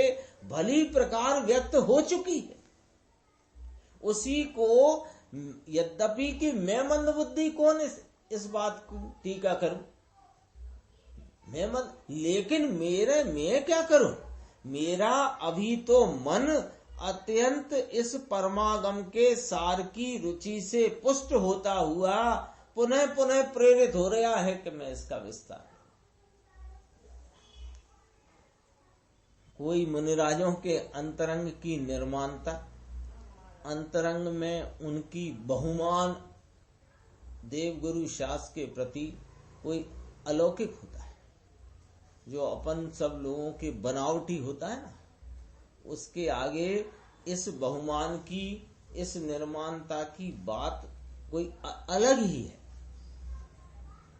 भली प्रकार व्यक्त हो चुकी है, उसी को यद्यपि कि मैं मंदबुद्धि कौन इस बात को टीका करूं, लेकिन मैं क्या करूं? मेरा अभी तो मन अत्यंत इस परमागम के सार की रुचि से पुष्ट होता हुआ पुनः पुनः प्रेरित हो रहा है कि मैं इसका विस्तार। कोई मुनिराजों के अंतरंग की निर्माणता, अंतरंग में उनकी बहुमान देवगुरु शास्त्र के प्रति कोई अलौकिक होता है, जो अपन सब लोगों के बनावटी होता है ना, उसके आगे इस बहुमान की, इस निर्माणता की बात कोई अलग ही है।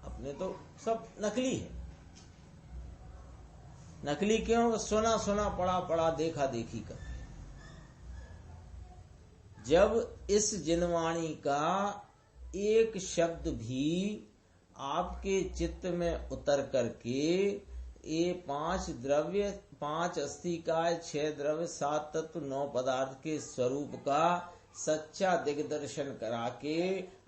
अपने तो सब नकली है। नकली क्यों? सुना सुना पढ़ा पढ़ा देखा देखी कर। जब इस जिनवाणी का एक शब्द भी आपके चित्त में उतर करके ये 5 द्रव्य, 5 अस्थिकाय, 6 द्रव्य, 7 तत्व, 9 पदार्थ के स्वरूप का सच्चा दिग्दर्शन करा के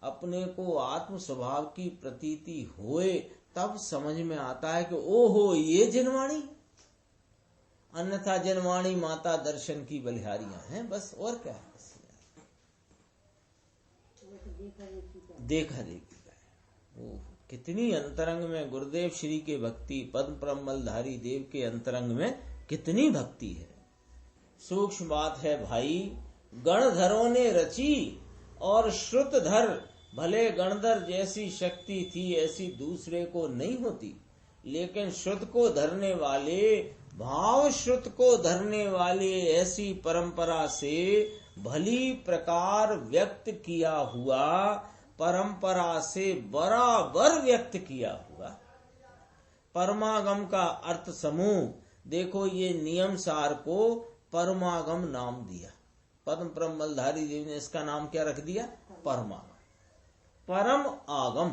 अपने को आत्म स्वभाव की प्रतीति होए, तब समझ में आता है कि ओहो ये जिनवाणी। अन्यथा जिनवाणी माता दर्शन की बलिहारियां हैं, बस और क्या है। देखा देखी का है। कितनी अंतरंग में गुरुदेव श्री के भक्ति, पद्म परमलधारी देव के अंतरंग में कितनी भक्ति है। सूक्ष्म बात है भाई। गणधरों ने रची और श्रुतधर, भले गणधर जैसी शक्ति थी ऐसी दूसरे को नहीं होती, लेकिन श्रुत को धरने वाले, भाव श्रुत को धरने वाले ऐसी परंपरा से भली प्रकार व्यक्त किया हुआ, परंपरा से बराबर व्यक्त किया हुआ परमागम का अर्थ समूह। देखो ये नियम सार को परमागम नाम दिया। पद्म परमलधारी देव ने इसका नाम क्या रख दिया? परमागम। परम आगम,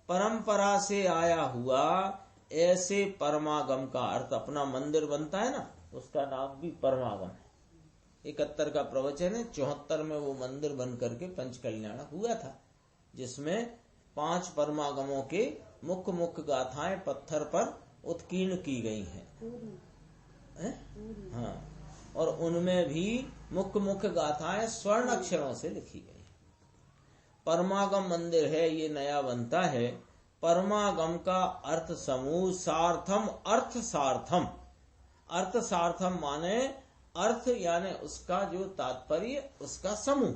परंपरा से आया हुआ ऐसे परमागम का अर्थ। अपना मंदिर बनता है ना, उसका नाम भी परमागम है। 71 का प्रवचन है, 74 में वो मंदिर बन करके पंचकल्याण हुआ था, जिसमें 5 परमागमों के मुख्य मुख्य गाथाएं पत्थर पर उत्कीर्ण की गई हैं। हाँ, और उनमें भी मुख्य मुख्य गाथाएं स्वर्ण अक्षरों से लिखी गई। परमागम मंदिर है, ये नया बनता है। परमागम का अर्थ समूह, सार्थम, अर्थ सार्थम। अर्थ सार्थम माने अर्थ यानी उसका जो तात्पर्य, उसका समूह।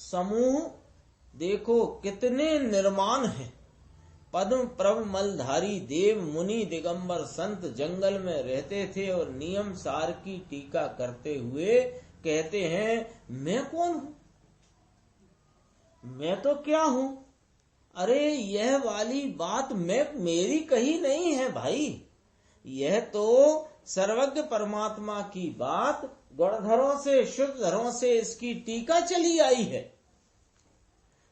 समूह देखो कितने निर्माण हैं। पद्म प्रभ मलधारी देव मुनि दिगंबर संत जंगल में रहते थे और नियम सार की टीका करते हुए कहते हैं, मैं कौन हूं? मैं तो क्या हूं? अरे यह वाली बात मेरी कही नहीं है भाई। यह तो सर्वज्ञ परमात्मा की बात गणधरों से, शुद्धधरों से इसकी टीका चली आई है।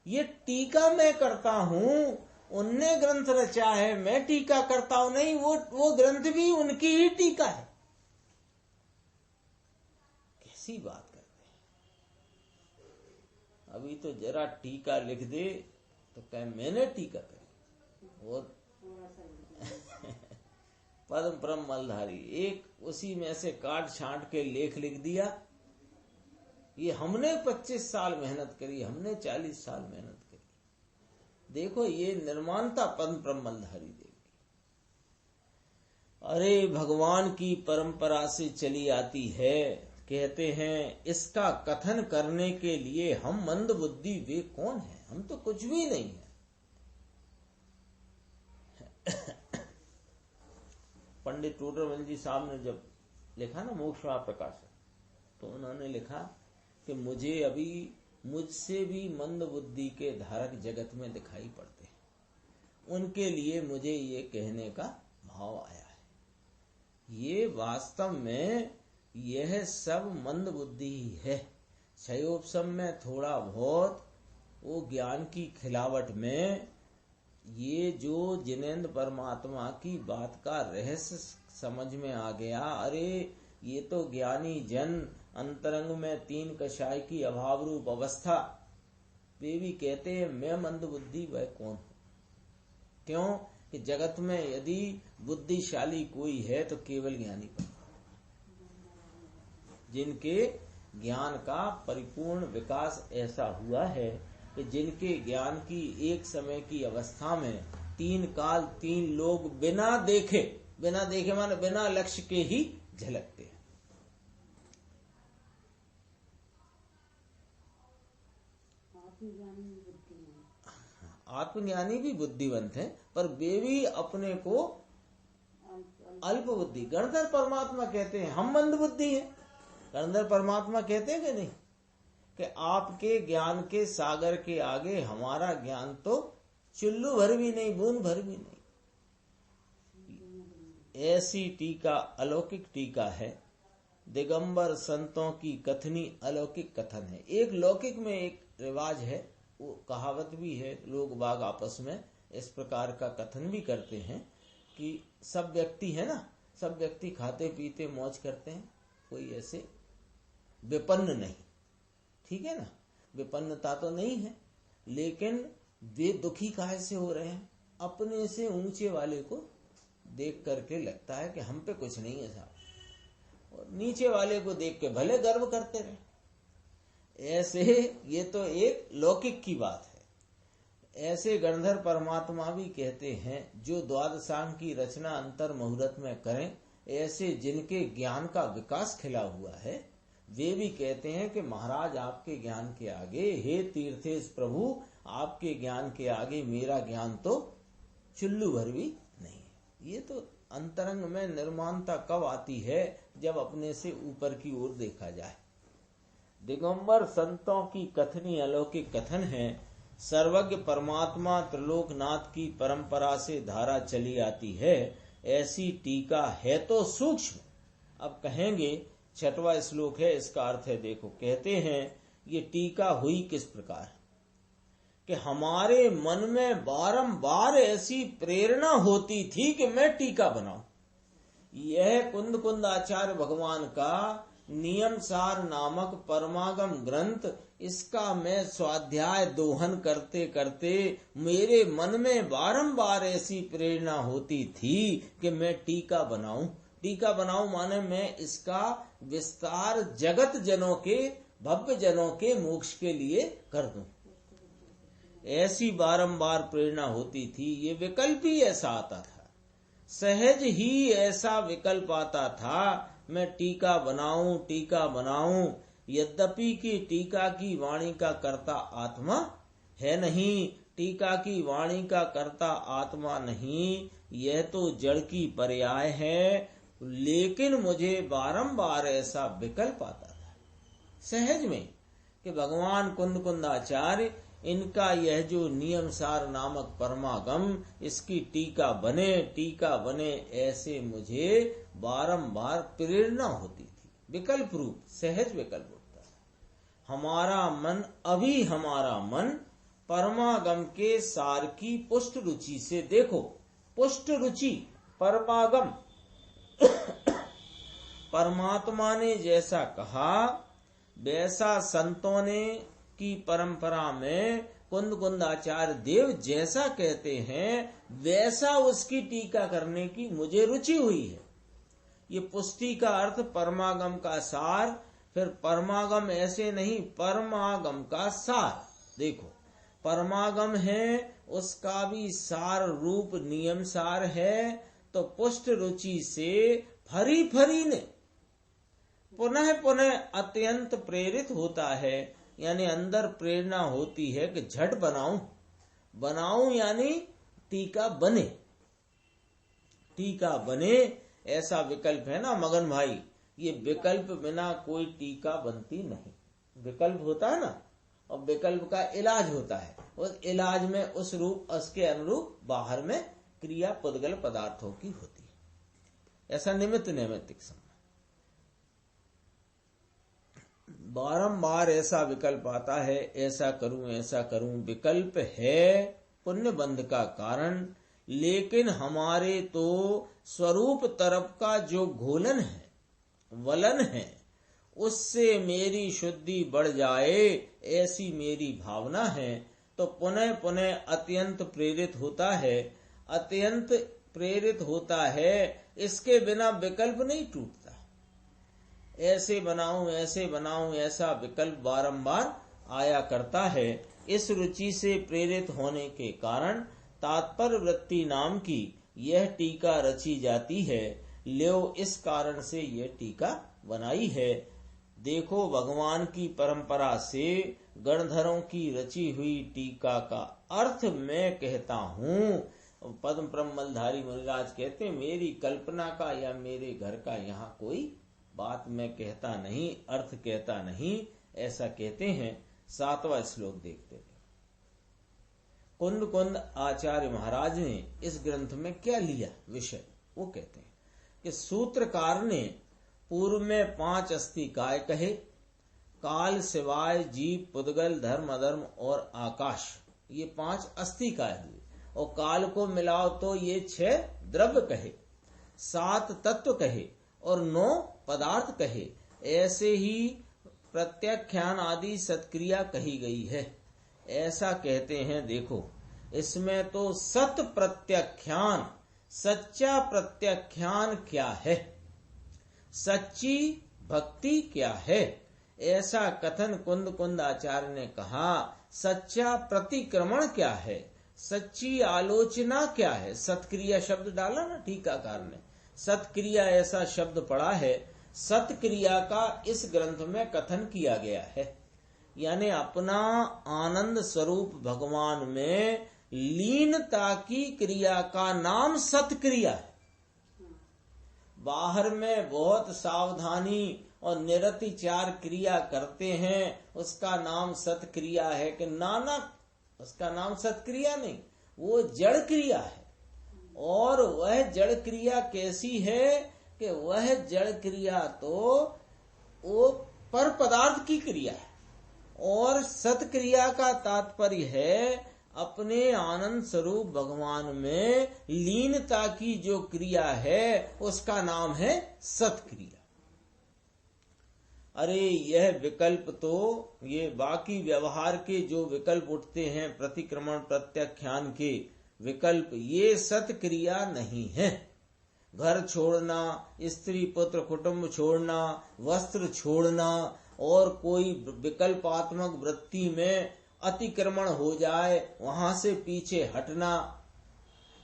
ये टीका मैं करता हूं, उनने ग्रंथ रचा है, मैं टीका करता हूं नहीं, वो ग्रंथ भी उनकी ही टीका है। कैसी बात करते हैं। अभी तो जरा टीका लिख दे तो कहे मैंने टीका करी। वो पद्म परम मलधारी एक उसी में से काट छांट के लेख लिख दिया। ये हमने 25 साल मेहनत करी, हमने 40 साल मेहनत करी। देखो ये निर्माणता पद्म परम मलधारी देव की। अरे भगवान की परंपरा से चली आती है। कहते हैं इसका कथन करने के लिए हम मंद बुद्धि वे कौन है? हम तो कुछ भी नहीं है। पंडित टोडरमल जी साहब ने जब लिखा ना मोक्ष प्रकाशन, तो उन्होंने लिखा कि मुझे अभी मुझसे भी मंद बुद्धि के धारक जगत में दिखाई पड़ते हैं। उनके लिए मुझे ये कहने का भाव आया है। ये वास्तव में यह सब मंद बुद्धि ही है। क्षयोपशम में थोड़ा बहुत वो ज्ञान की खिलावट में ये जो जिनेंद्र परमात्मा की बात का रहस्य समझ में आ गया, अरे ये तो ज्ञानी जन अंतरंग में तीन कषाय की अभाव रूप अवस्था, वे भी कहते हैं मैं मंदबुद्धि वह कौन हूं। क्यों कि जगत में यदि बुद्धिशाली कोई है तो केवल ज्ञानी पर, जिनके ज्ञान का परिपूर्ण विकास ऐसा हुआ है कि जिनके ज्ञान की एक समय की अवस्था में तीन काल तीन लोग बिना देखे माने बिना लक्ष्य के ही झलकते हैं। आत्मज्ञानी भी बुद्धिवंत हैं, पर वे भी अपने को अल्प बुद्धि, गणधर परमात्मा कहते हैं हम मंद बुद्धि हैं। गणधर परमात्मा कहते हैं कि नहीं कि आपके ज्ञान के सागर के आगे हमारा ज्ञान तो चुल्लू भर भी नहीं, बूंद भर भी नहीं। ऐसी टीका अलौकिक टीका है, दिगंबर संतों की कथनी अलौकिक कथन है। एक लौकिक में एक रिवाज है, वो कहावत भी है, लोग बाग आपस में इस प्रकार का कथन भी करते हैं कि सब व्यक्ति है ना, सब व्यक्ति खाते पीते मौज करते हैं, कोई ऐसे विपन्न नहीं, ठीक है ना, विपन्नता तो नहीं है, लेकिन वे दुखी काहे से हो रहे हैं? अपने से ऊंचे वाले को देख करके लगता है कि हम पे कुछ नहीं है साहब, और नीचे वाले को देख के भले गर्व करते रहे। ऐसे ये तो एक लौकिक की बात है। ऐसे गणधर परमात्मा भी कहते हैं जो द्वादशांग की रचना अंतर मुहूर्त में करें, ऐसे जिनके ज्ञान का विकास खिला हुआ है, वे भी कहते हैं कि महाराज आपके ज्ञान के आगे, हे तीर्थेश प्रभु आपके ज्ञान के आगे मेरा ज्ञान तो चुल्लू भर भी नहीं है। ये तो अंतरंग में निर्माणता कब आती है? जब अपने से ऊपर की ओर देखा जाए। दिगंबर संतों की कथनी अलौकिक कथन है। सर्वज्ञ परमात्मा त्रिलोकनाथ की परंपरा से धारा चली आती है, ऐसी टीका है तो सूक्ष्म। अब कहेंगे 6वां श्लोक है, इसका अर्थ है, देखो कहते हैं ये टीका हुई किस प्रकार कि हमारे मन में बारंबार ऐसी प्रेरणा होती थी कि मैं टीका बनाऊं। यह कुंद कुंद आचार्य भगवान का नियम सार नामक परमागम ग्रंथ, इसका मैं स्वाध्याय दोहन करते करते मेरे मन में बारंबार ऐसी प्रेरणा होती थी कि मैं टीका बनाऊं। टीका बनाऊं माने मैं इसका विस्तार जगत जनों के, भव्य जनों के मोक्ष के लिए कर दूं। ऐसी बारंबार प्रेरणा होती थी। ये विकल्प ही ऐसा आता था, सहज ही ऐसा विकल्प आता था, मैं टीका बनाऊं। यद्यपि कि टीका की वाणी का कर्ता आत्मा है नहीं, टीका की वाणी का कर्ता आत्मा नहीं, यह तो जड़ की पर्याय है, लेकिन मुझे बारंबार ऐसा विकल्प आता था सहज में कि भगवान कुंद कुंदाचार्य, इनका यह जो नियम सार नामक परमागम, इसकी टीका बने, ऐसे मुझे बारंबार प्रेरणा होती थी। विकल्प रूप सहज विकल्प होता है। हमारा मन परमागम के सार की पुष्ट रुचि से, देखो पुष्ट रुचि परमागम परमात्मा ने जैसा कहा वैसा संतों ने की परंपरा में कुंद कुंदाचार्य देव जैसा कहते हैं, वैसा उसकी टीका करने की मुझे रुचि हुई है। ये पुष्टि का अर्थ परमागम का सार, फिर परमागम ऐसे नहीं, परमागम का सार। देखो परमागम है, उसका भी सार रूप नियम सार है, तो पुष्ट रुचि से फरी ने पुनः अत्यंत प्रेरित होता है, यानी अंदर प्रेरणा होती है कि झट बनाऊं यानी टीका बने, ऐसा विकल्प है ना मगन भाई। ये विकल्प बिना कोई टीका बनती नहीं। विकल्प होता है ना, और विकल्प का इलाज होता है, उस इलाज में उस रूप उसके अनुरूप बाहर में क्रिया पुद्गल पदार्थों की होती है। ऐसा निमित्त नैमित्तिक संबंध, बारंबार ऐसा विकल्प आता है, ऐसा करूं। विकल्प है पुण्य बंध का कारण, लेकिन हमारे तो स्वरूप तरफ का जो घोलन है, वलन है, उससे मेरी शुद्धि बढ़ जाए, ऐसी मेरी भावना है। तो पुनः पुनः अत्यंत प्रेरित होता है, अत्यंत प्रेरित होता है। इसके बिना विकल्प नहीं टूटता। ऐसे बनाऊं, ऐसे बनाऊं, ऐसा विकल्प बारंबार आया करता है। इस रुचि से प्रेरित होने के कारण तात्पर्य वृत्ति नाम की यह टीका रची जाती है। ल्यो इस कारण से यह टीका बनाई है। देखो, भगवान की परंपरा से गणधरों की रची हुई टीका का अर्थ मैं कहता हूँ। पद्म प्रमलधारी मुनिराज कहते, मेरी कल्पना का या मेरे घर का यहाँ कोई बात मैं कहता नहीं, अर्थ कहता नहीं, ऐसा कहते हैं। 7वां श्लोक देखते हैं। कुंद कुंद आचार्य महाराज ने इस ग्रंथ में क्या लिया विषय, वो कहते हैं कि सूत्रकार ने पूर्व में 5 अस्थिकाय कहे, काल, शिवाय, जीव, पुद्गल, धर्म, अधर्म और आकाश, ये 5 अस्थिकाय हुए। और काल को मिलाओ तो ये 6 द्रव्य कहे, 7 तत्व कहे और 9 पदार्थ कहे। ऐसे ही प्रत्याख्यान आदि सत्क्रिया कही गई है, ऐसा कहते हैं। देखो, इसमें तो सत प्रत्याख्यान, सच्चा प्रत्याख्यान क्या है, सच्ची भक्ति क्या है, ऐसा कथन कुंद कुंद आचार्य ने कहा। सच्चा प्रतिक्रमण क्या है, सच्ची आलोचना क्या है। सत्क्रिया शब्द डाला ना टीकाकार ने, सत्क्रिया ऐसा शब्द पड़ा है। सत्क्रिया का इस ग्रंथ में कथन किया गया है, यानी अपना आनंद स्वरूप भगवान में लीनता की क्रिया का नाम सत्क्रिया है। बाहर में बहुत सावधानी और निरतिचार क्रिया करते हैं, उसका नाम सत्क्रिया है कि नाना, उसका नाम सत्क्रिया नहीं, वो जड़ क्रिया है। और वह जड़ क्रिया कैसी है कि वह जड़ क्रिया तो वो पर पदार्थ की क्रिया है। और सत्क्रिया का तात्पर्य है अपने आनंद स्वरूप भगवान में लीनता की जो क्रिया है, उसका नाम है सत्क्रिया। अरे यह विकल्प तो, ये बाकी व्यवहार के जो विकल्प उठते हैं, प्रतिक्रमण प्रत्याख्यान के विकल्प, ये सत्क्रिया नहीं है। घर छोड़ना, स्त्री पुत्र कुटुंब छोड़ना, वस्त्र छोड़ना और कोई विकल्पात्मक वृत्ति में अतिक्रमण हो जाए, वहां से पीछे हटना,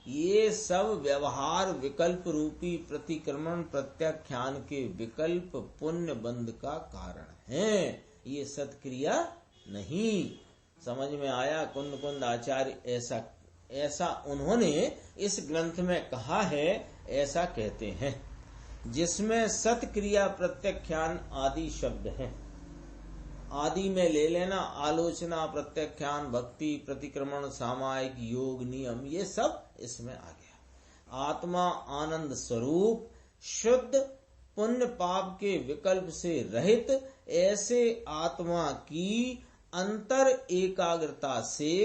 ये सब व्यवहार विकल्प रूपी प्रतिक्रमण प्रत्याख्यान के विकल्प पुण्य बंध का कारण है, ये सत्क्रिया नहीं। समझ में आया? कुंद कुंद आचार्य ऐसा उन्होंने इस ग्रंथ में कहा है, ऐसा कहते हैं, जिसमें सत्क्रिया प्रत्याख्यान आदि शब्द हैं। आदि में ले लेना, आलोचना, प्रत्याख्यान, भक्ति, प्रतिक्रमण, सामायिक, योग, नियम, ये सब इसमें आ गया। आत्मा आनंद स्वरूप, शुद्ध, पुण्य पाप के विकल्प से रहित, ऐसे आत्मा की अंतर एकाग्रता से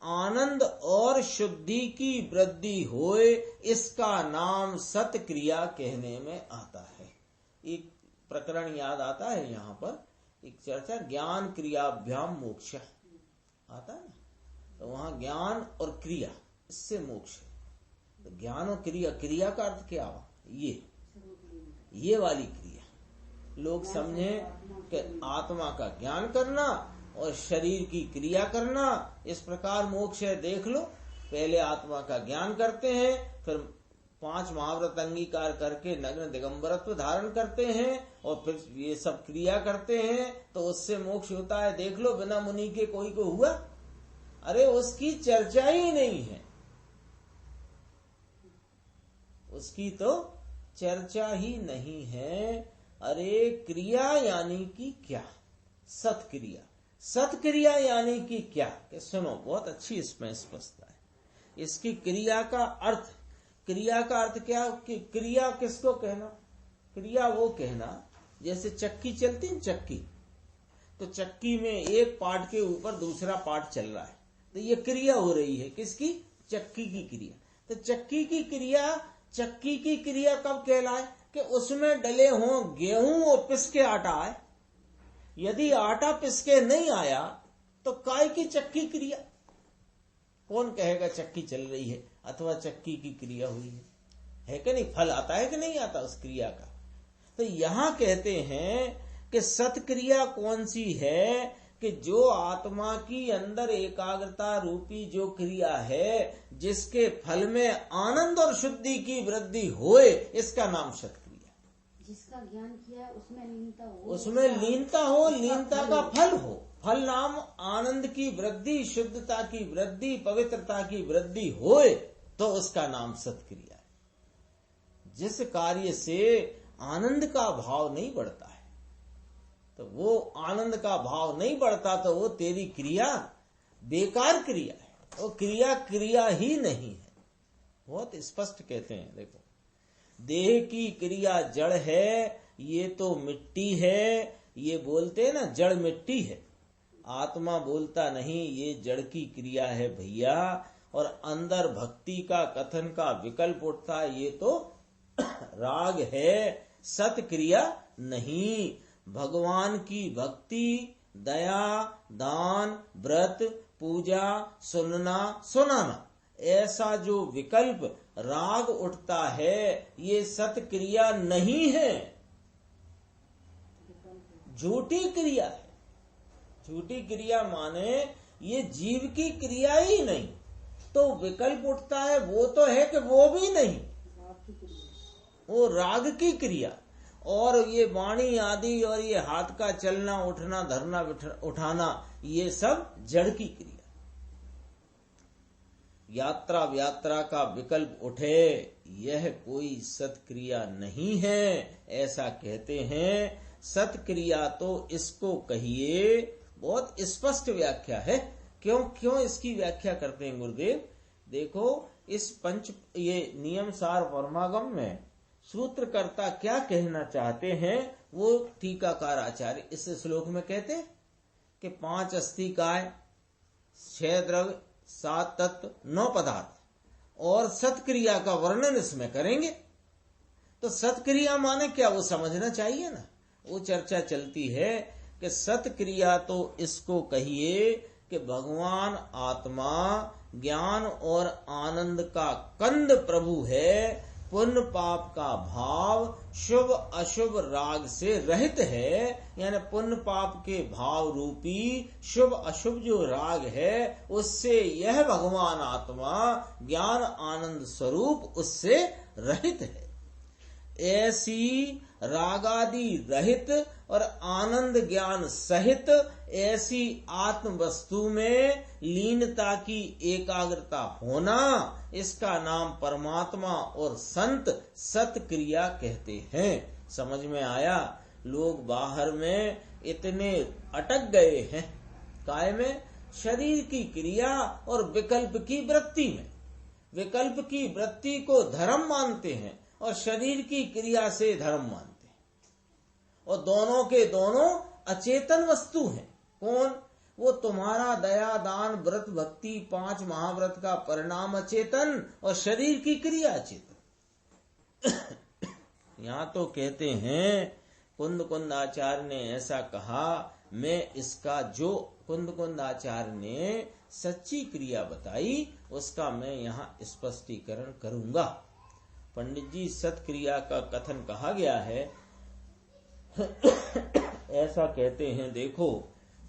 आनंद और शुद्धि की वृद्धि होए, इसका नाम सत्क्रिया कहने में आता है। एक प्रकरण याद आता है यहाँ पर, एक चर्चा, ज्ञान क्रियाभ्याम मोक्ष आता है ना, तो वहां ज्ञान और क्रिया, इससे मोक्ष है। तो ज्ञान और क्रिया, क्रिया का अर्थ क्या हुआ? ये वाली क्रिया लोग समझे कि आत्मा का ज्ञान करना और शरीर की क्रिया करना, इस प्रकार मोक्ष है। देख लो, पहले आत्मा का ज्ञान करते हैं, फिर 5 महाव्रत अंगीकार करके नग्न दिगंबरत्व धारण करते हैं और फिर ये सब क्रिया करते हैं, तो उससे मोक्ष होता है। देख लो, बिना मुनि के कोई को हुआ? अरे उसकी चर्चा ही नहीं है, उसकी तो चर्चा ही नहीं है। अरे क्रिया यानी कि क्या? सत्क्रिया। सत्क्रिया यानी कि क्या? कि सुनो, बहुत अच्छी इसमें स्पष्टता है। इसकी क्रिया का अर्थ, क्रिया का अर्थ क्या? कि क्रिया किसको कहना? क्रिया वो कहना, जैसे चक्की चलती है, चक्की, तो चक्की में एक पार्ट के ऊपर दूसरा पार्ट चल रहा है, तो ये क्रिया हो रही है किसकी? चक्की की क्रिया। तो चक्की की क्रिया कब कहलाए? कि उसमें डले हों गेहूं और पिस के आटा आए। यदि आटा पिस के नहीं आया तो काय की चक्की क्रिया? कौन कहेगा चक्की चल रही है अथवा चक्की की क्रिया हुई है कि नहीं? फल आता है कि नहीं आता उस क्रिया का? तो यहां कहते हैं कि सत्क्रिया कौन सी है? कि जो आत्मा की अंदर एकाग्रता रूपी जो क्रिया है, जिसके फल में आनंद और शुद्धि की वृद्धि होए, इसका नाम सत्क्रिया। जिसका ज्ञान किया उसमें लीनता हो, लीनता का फल हो। फल नाम आनंद की वृद्धि, शुद्धता की वृद्धि, पवित्रता की वृद्धि होए तो उसका नाम सत्क्रिया है। जिस कार्य से आनंद का भाव नहीं बढ़ता है, तो वो आनंद का भाव नहीं बढ़ता तो वो तेरी क्रिया बेकार क्रिया है, वो क्रिया ही नहीं है। बहुत स्पष्ट कहते हैं। देखो, देह की क्रिया जड़ है, ये तो मिट्टी है, ये बोलते हैं ना जड़ मिट्टी है। आत्मा बोलता नहीं, ये जड़ की क्रिया है भैया। और अंदर भक्ति का कथन का विकल्प उठता है, ये तो राग है, सत क्रिया नहीं। भगवान की भक्ति, दया, दान, व्रत, पूजा, सुनाना, ऐसा जो विकल्प राग उठता है, ये सत्क्रिया नहीं है, झूठी क्रिया है। झूठी क्रिया माने ये जीव की क्रिया ही नहीं। तो विकल्प उठता है वो तो है कि वो भी नहीं, वो राग की क्रिया। और ये वाणी आदि और ये हाथ का चलना, उठना, धरना, उठाना, ये सब जड़ की क्रिया। यात्रा व्यात्रा का विकल्प उठे, यह कोई सत्क्रिया नहीं है, ऐसा कहते हैं। सत्क्रिया तो इसको कहिए, बहुत स्पष्ट व्याख्या है। क्यों इसकी व्याख्या करते हैं गुरुदेव? देखो, इस ये नियम सार परमागम में सूत्रकर्ता क्या कहना चाहते हैं, वो टीकाकार आचार्य इस श्लोक में कहते कि 5 अस्थिकाय, 6 द्रव्य, 7 तत्व, 9 पदार्थ और सत्क्रिया का वर्णन इसमें करेंगे। तो सत्क्रिया माने क्या, वो समझना चाहिए ना। वो चर्चा चलती है कि सत्क्रिया तो इसको कहिए कि भगवान आत्मा ज्ञान और आनंद का कंद प्रभु है, पुण्य पाप का भाव, शुभ अशुभ राग से रहित है। यानी पुण्य पाप के भाव रूपी शुभ अशुभ जो राग है, उससे यह भगवान आत्मा ज्ञान आनंद स्वरूप उससे रहित है। ऐसी रागादि रहित और आनंद ज्ञान सहित ऐसी आत्म वस्तु में लीनता की एकाग्रता होना, इसका नाम परमात्मा और संत सत्क्रिया कहते हैं। समझ में आया? लोग बाहर में इतने अटक गए हैं, काय में? शरीर की क्रिया और विकल्प की वृत्ति में। विकल्प की वृत्ति को धर्म मानते हैं और शरीर की क्रिया से धर्म मानते हैं, और दोनों के दोनों अचेतन वस्तु हैं। कौन? वो तुम्हारा दया, दान, व्रत, भक्ति, 5 महाव्रत का परिणाम अचेतन और शरीर की क्रिया अचेतन। यहाँ तो कहते हैं कुंद आचार्य ने ऐसा कहा, मैं इसका जो कुंद आचार्य ने सच्ची क्रिया बताई उसका मैं यहाँ स्पष्टीकरण करूंगा। पंडित जी, सत्क्रिया का कथन कहा गया है ऐसा कहते हैं। देखो,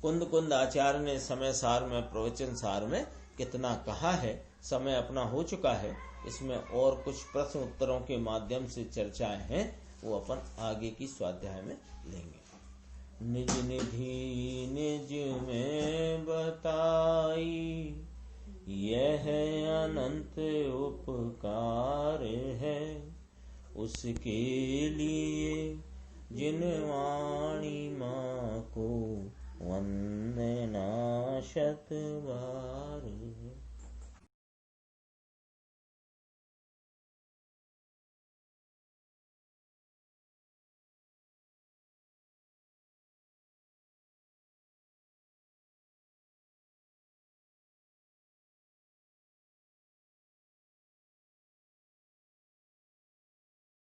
कुंद आचार्य ने समय सार में, प्रवचन सार में कितना कहा है। समय अपना हो चुका है, इसमें और कुछ प्रश्न उत्तरों के माध्यम से चर्चाएं हैं, वो अपन आगे की स्वाध्याय में लेंगे। निज निधि निज में बताई, यह अनंत उपकार है, उसके लिए जिन वाणी माँ को वंदना 100 बार।